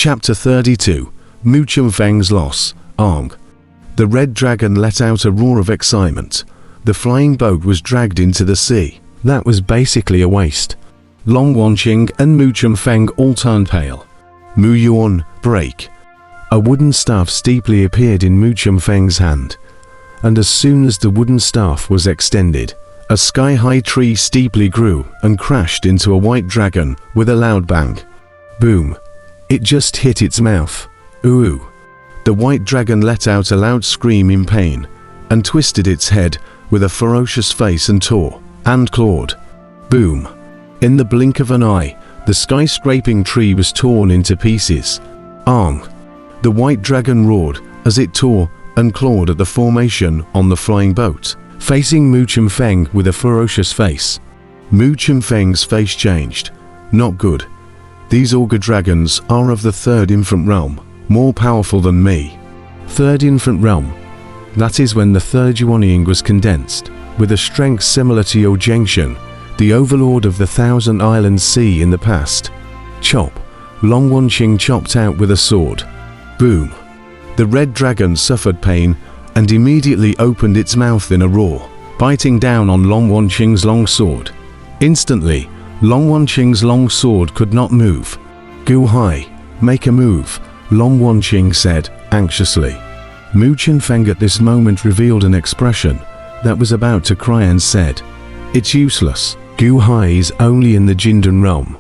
Chapter 32. Mu Chenfeng's Loss. Ang. The red dragon let out a roar of excitement. The flying boat was dragged into the sea. That was basically a waste. Long Wanqing and Mu Chenfeng all turned pale. Mu Yuan, break. A wooden staff steeply appeared in Mu Chenfeng's hand, and as soon as the wooden staff was extended, a sky-high tree steeply grew and crashed into a white dragon with a loud bang. Boom! It just hit its mouth. Ooh! The white dragon let out a loud scream in pain and twisted its head with a ferocious face and tore and clawed. Boom! In the blink of an eye, the sky-scraping tree was torn into pieces. Ang! The white dragon roared as it tore and clawed at the formation on the flying boat, facing Mu Chenfeng with a ferocious face. Mu Chenfeng's face changed. Not good. These augur dragons are of the third infant realm, more powerful than me. Third infant realm. That is when the third Yuanying was condensed, with a strength similar to Yo Zhengshan, the overlord of the Thousand Islands Sea in the past. Chop. Long Wanqing chopped out with a sword. Boom! The red dragon suffered pain and immediately opened its mouth in a roar, biting down on Long Wanqing's long sword. Instantly, Long Wanqing's long sword could not move. Gu Hai, make a move, Long Wanqing said, anxiously. Mu Chenfeng at this moment revealed an expression that was about to cry and said, "It's useless. Gu Hai is only in the Jindan realm.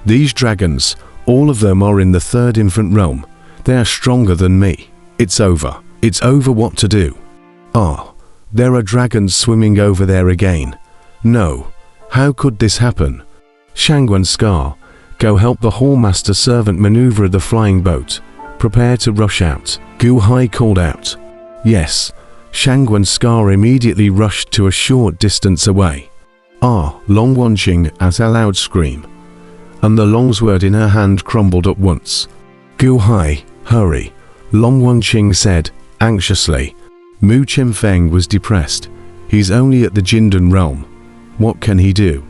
These dragons, all of them are in the third infant realm. They are stronger than me. It's over. It's over what to do." Ah, there are dragons swimming over there again. No, how could this happen? Shangwen Scar, go help the Hallmaster servant maneuver the flying boat. Prepare to rush out, Gu Hai called out. Yes, Shangwen Scar immediately rushed to a short distance away. Ah, Long Wanqing at a loud scream, and the longsword in her hand crumbled at once. Gu Hai, hurry, Long Wanqing said, anxiously. Mu Chenfeng was depressed. He's only at the Jindan realm. What can he do?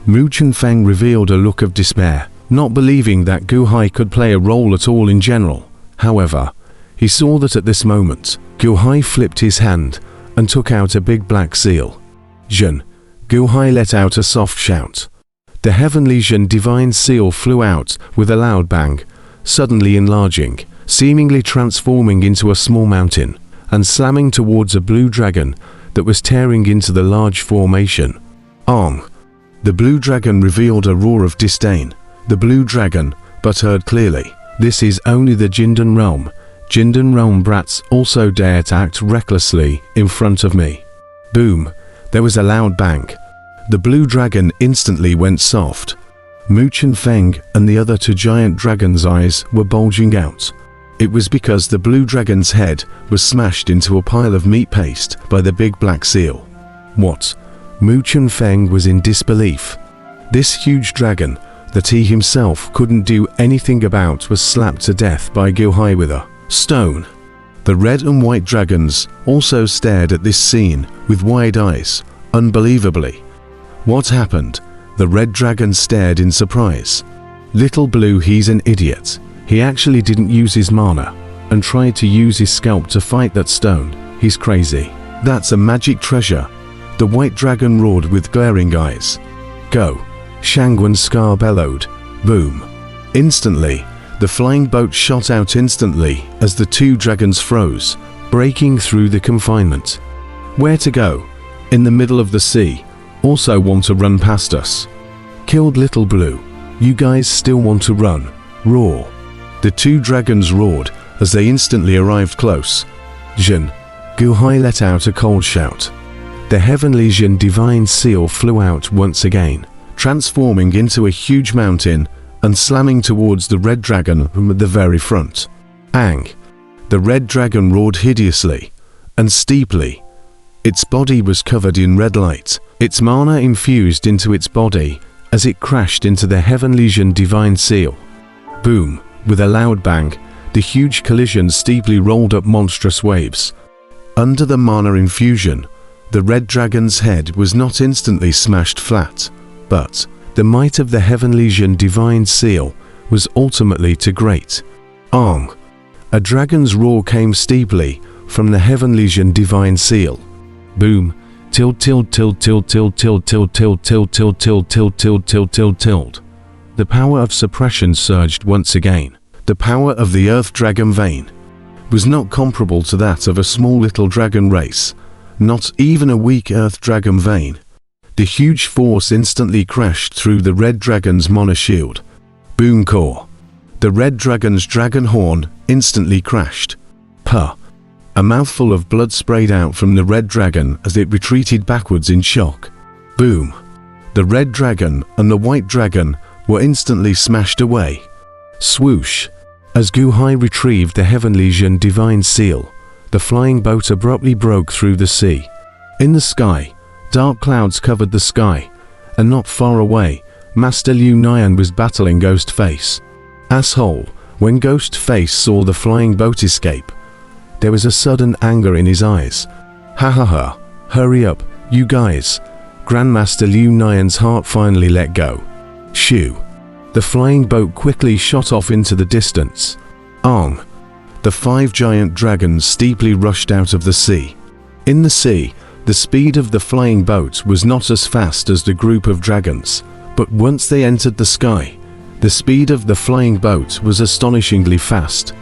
Mu Chenfeng revealed a look of despair, not believing that Gu Hai could play a role at all in general. However, he saw that at this moment, Gu Hai flipped his hand and took out a big black seal. Zhen. Gu Hai let out a soft shout. The heavenly Zhen divine seal flew out with a loud bang, suddenly enlarging, seemingly transforming into a small mountain, and slamming towards a blue dragon that was tearing into the large formation. Ang. The blue dragon revealed a roar of disdain. The blue dragon, but heard clearly. This is only the Jindan realm. Jindan realm brats also dare to act recklessly in front of me. Boom. There was a loud bang. The blue dragon instantly went soft. Mu Chenfeng and the other two giant dragons' eyes were bulging out. It was because the blue dragon's head was smashed into a pile of meat paste by the big black seal. What? Mu Chenfeng was in disbelief. This huge dragon that he himself couldn't do anything about was slapped to death by Gu Hai with a stone. The red and white dragons also stared at this scene with wide eyes, unbelievably. What happened? The red dragon stared in surprise. Little Blue, he's an idiot. He actually didn't use his mana and tried to use his scalp to fight that stone. He's crazy. That's a magic treasure. The white dragon roared with glaring eyes. Go! Shangwen Scar bellowed. Boom! Instantly, the flying boat shot out instantly as the two dragons froze, breaking through the confinement. Where to go? In the middle of the sea. Also want to run past us. Killed Little Blue. You guys still want to run? Roar. The two dragons roared as they instantly arrived close. Zhen. Gu Hai let out a cold shout. The heavenly Zhen divine seal flew out once again, transforming into a huge mountain and slamming towards the red dragon from the very front. Ang. The red dragon roared hideously and steeply. Its body was covered in red light. Its mana infused into its body as it crashed into the heavenly Zhen divine seal. Boom! With a loud bang, the huge collision steeply rolled up monstrous waves. Under the mana infusion, the red dragon's head was not instantly smashed flat, but the might of the heavenly Zhen divine seal was ultimately too great. Ong! A dragon's roar came steeply from the heavenly divine seal. Boom! Tilt tilt tilt tilt tilt tilt tilt tilt tilt tilt tilt tilt tilt tilt tilt tilt. The power of suppression surged once again. The power of the earth dragon vein was not comparable to that of a small little dragon race, not even a weak earth dragon vein. The huge force instantly crashed through the red dragon's mana shield. Boom core. The red dragon's dragon horn instantly crashed. Puh. A mouthful of blood sprayed out from the red dragon as it retreated backwards in shock. Boom. The red dragon and the white dragon were instantly smashed away. Swoosh. As Guhai retrieved the heavenly divine seal, the flying boat abruptly broke through the sea. In the sky, dark clouds covered the sky, and not far away, Master Liu Nian was battling Ghostface. Asshole, when Ghostface saw the flying boat escape, there was a sudden anger in his eyes. Ha ha ha, hurry up, you guys. Grandmaster Liu Nian's heart finally let go. Shoo. The flying boat quickly shot off into the distance. Ong. The 5 giant dragons steeply rushed out of the sea. In the sea, the speed of the flying boat was not as fast as the group of dragons, but once they entered the sky, the speed of the flying boat was astonishingly fast,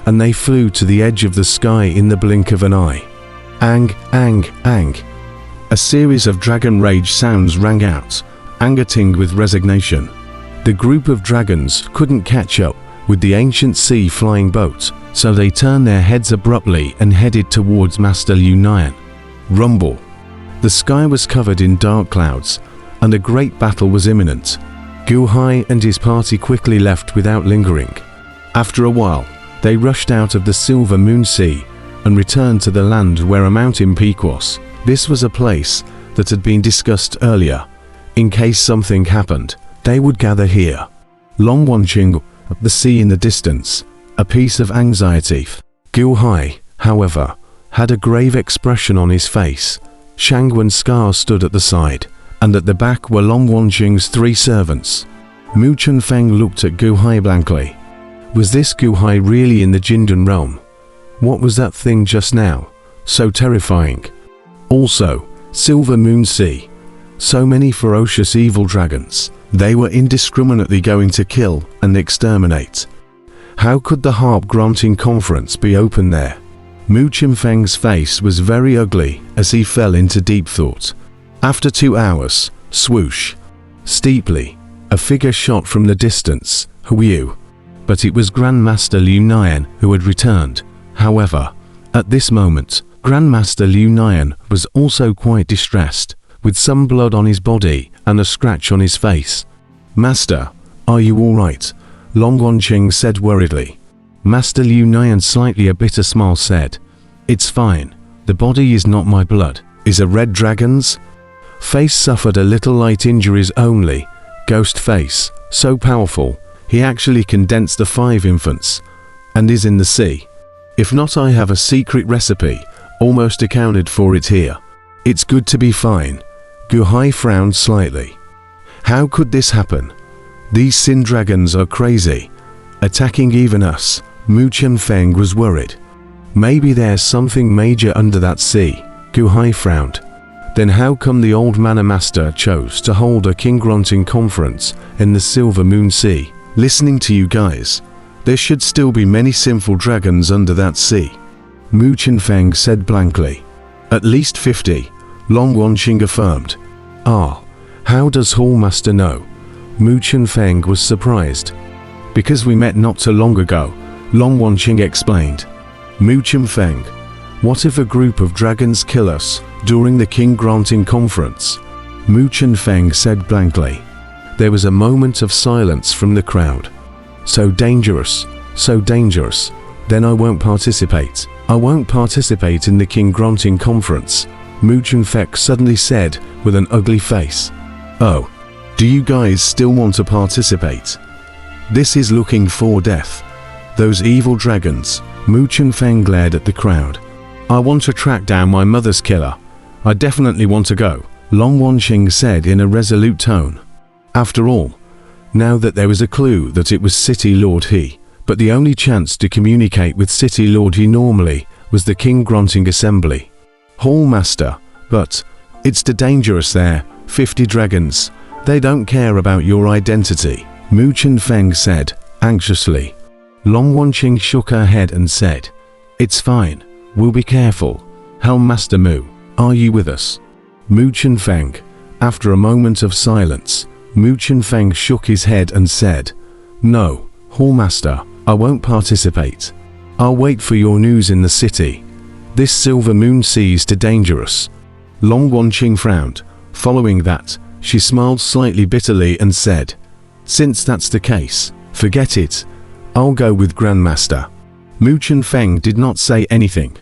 and they flew to the edge of the sky in the blink of an eye. Ang, ang, ang. A series of dragon rage sounds rang out, anger tinged with resignation. The group of dragons couldn't catch up with the ancient sea flying boat, so they turned their heads abruptly and headed towards Master Liu Nian. Rumble. The sky was covered in dark clouds, and a great battle was imminent. Guhai and his party quickly left without lingering. After a while, they rushed out of the Silver Moon Sea and returned to the land where a mountain peak was. This was a place that had been discussed earlier. In case something happened, they would gather here. Long Wanqing, up the sea in the distance, a piece of anxiety. Guhai, however, had a grave expression on his face. Shangwen's scar stood at the side, and at the back were Long Wanqing's 3 servants. Mu Chenfeng looked at Guhai blankly. Was this Guhai really in the Jindan realm? What was that thing just now? So terrifying. Also, Silver Moon Sea. So many ferocious evil dragons. They were indiscriminately going to kill and exterminate. How could the harp granting conference be open there? Mu Chenfeng's face was very ugly as he fell into deep thought. After 2 hours, swoosh. Steeply, a figure shot from the distance. Hu. But it was Grandmaster Liu Nian who had returned. However, at this moment, Grandmaster Liu Nian was also quite distressed, with some blood on his body and a scratch on his face. Master, are you all right? Long Wanqing said worriedly. Master Liu Nian, slightly a bitter smile, said, It's fine. The body is not my blood. Is a red dragon's? Face suffered a little light injuries only. Ghost face, so powerful, he actually condensed the 5 infants, and is in the sea. If not, I have a secret recipe, almost accounted for it here. It's good to be fine. Guhai frowned slightly. How could this happen? These sin dragons are crazy, attacking even us. Mu Chenfeng was worried. Maybe there's something major under that sea. Guhai frowned. Then how come the old Mana Master chose to hold a king grunting conference in the Silver Moon Sea? Listening to you guys, there should still be many sinful dragons under that sea. Mu Chenfeng said blankly. At least 50, Long Wanqing affirmed. Ah, how does Hallmaster know? Mu Chenfeng was surprised. Because we met not so long ago, Long Wanqing explained. Mu Chenfeng, what if a group of dragons kill us during the king granting conference? Mu Chenfeng said blankly. There was a moment of silence from the crowd. So dangerous, then I won't participate. I won't participate in the king granting conference, Mu Chenfeng suddenly said with an ugly face. Oh, do you guys still want to participate? This is looking for death. Those evil dragons. Mu Chenfeng glared at the crowd. I want to track down my mother's killer. I definitely want to go, Long Wanqing said in a resolute tone. After all, now that there was a clue that it was City Lord He, but the only chance to communicate with City Lord he normally was the King grunting assembly. Hall Master, but it's too dangerous there, 50 dragons. They don't care about your identity, Mu Chenfeng said, anxiously. Long Wanqing shook her head and said, it's fine, we'll be careful. Helm Master Mu, are you with us? Mu Chenfeng. After a moment of silence, Mu Chenfeng shook his head and said, no, Hall Master, I won't participate. I'll wait for your news in the city. This silver moon sea's too dangerous. Long Wanqing frowned. Following that, she smiled slightly bitterly and said, since that's the case, forget it. I'll go with Grandmaster. Mu Chenfeng did not say anything.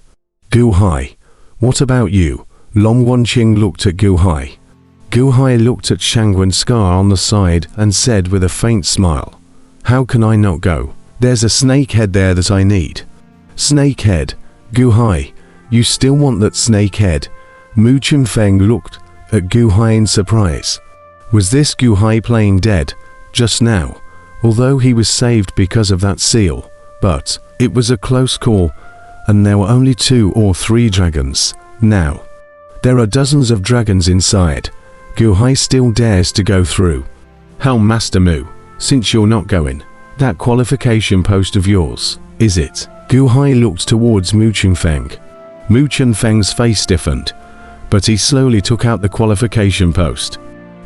Gu Hai, what about you? Long Wanqing looked at Gu Hai. Gu Hai looked at Shangwen Scar on the side and said with a faint smile, how can I not go? There's a snake head there that I need. Snake head? Gu Hai, you still want that snake head? Mu Chenfeng looked at Gu Hai in surprise. Was this Gu Hai playing dead just now? Although he was saved because of that seal, but it was a close call, and there were only 2 or 3 dragons. Now, there are dozens of dragons inside. Gu Hai still dares to go through. Helm Master Mu, since you're not going, that qualification post of yours, is it? Gu Hai looked towards Mu Chenfeng. Mu Chenfeng's face stiffened, but he slowly took out the qualification post.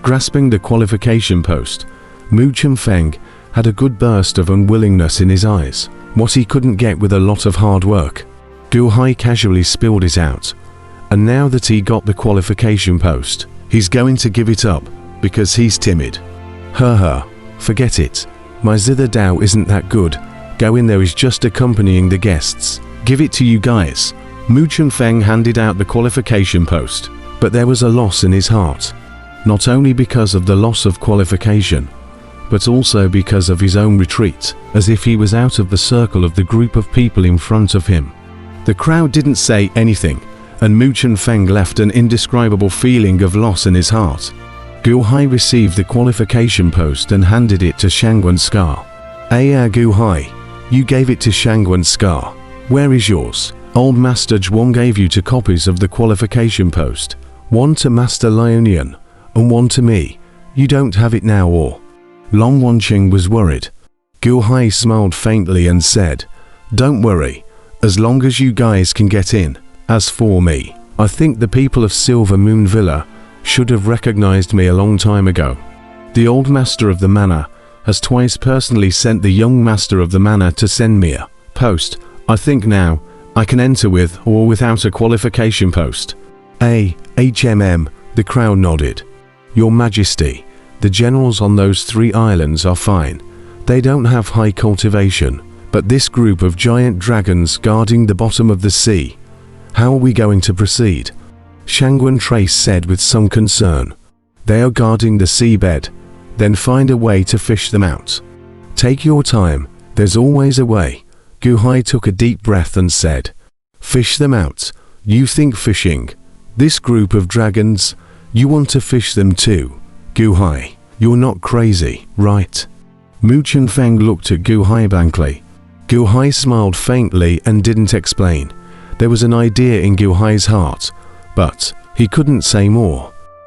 Grasping the qualification post, Mu Chenfeng had a good burst of unwillingness in his eyes, what he couldn't get with a lot of hard work. Gu Hai casually spilled it out, and now that he got the qualification post, he's going to give it up, because he's timid. Forget it. My Zither Dao isn't that good. Go in there is just accompanying the guests. Give it to you guys. Mu Chenfeng handed out the qualification post, but there was a loss in his heart. Not only because of the loss of qualification, but also because of his own retreat, as if he was out of the circle of the group of people in front of him. The crowd didn't say anything, and Mu Chenfeng left an indescribable feeling of loss in his heart. Gu Hai received the qualification post and handed it to Shangwen Scar. Gu Hai, you gave it to Shangwen Scar. Where is yours? Old Master Zhuang gave you 2 copies of the qualification post. 1 to Master Lionian, and 1 to me. You don't have it now or? Long Wanqing was worried. Gu Hai smiled faintly and said, don't worry, as long as you guys can get in. As for me, I think the people of Silver Moon Villa should have recognized me a long time ago. The old master of the manor has twice personally sent the young master of the manor to send me a post. I think now I can enter with or without a qualification post. The crowd nodded. Your Majesty, the generals on those 3 islands are fine. They don't have high cultivation, but this group of giant dragons guarding the bottom of the sea, how are we going to proceed? Shangwen Trace said with some concern. They are guarding the seabed. Then find a way to fish them out. Take your time, there's always a way. Gu Hai took a deep breath and said, fish them out? You think fishing? This group of dragons, you want to fish them too? Gu Hai, you're not crazy, right? Mu Chenfeng looked at Gu Hai blankly. Gu Hai smiled faintly and didn't explain. There was an idea in Gu Hai's heart, but he couldn't say more.